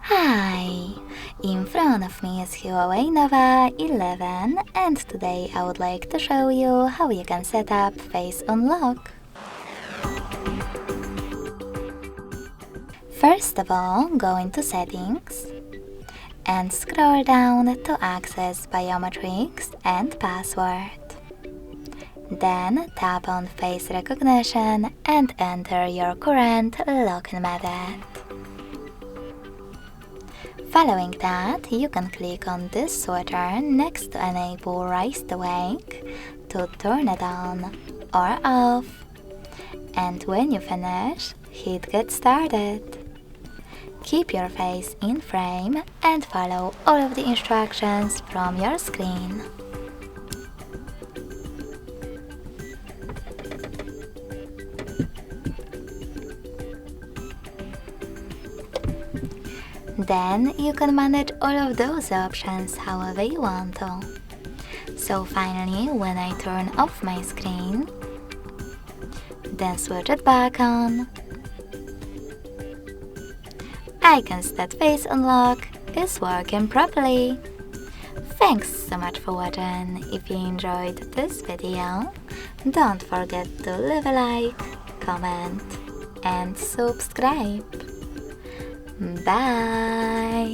Hi! In front of me is Huawei Nova 11 and today I would like to show you how you can set up Face Unlock. First of all, go into Settings and scroll down to access biometrics and password. Then tap on face recognition and enter your current login method. Following that, you can click on this switcher next to enable Rise to Wake to turn it on or off. And when you finish, hit Get Started. Keep your face in frame and follow all of the instructions from your screen. Then you can manage all of those options however you want to. So finally, when I turn off my screen, then switch it back on, I can see that Face Unlock is working properly. Thanks so much for watching. If you enjoyed this video, don't forget to leave a like, comment and subscribe. Bye!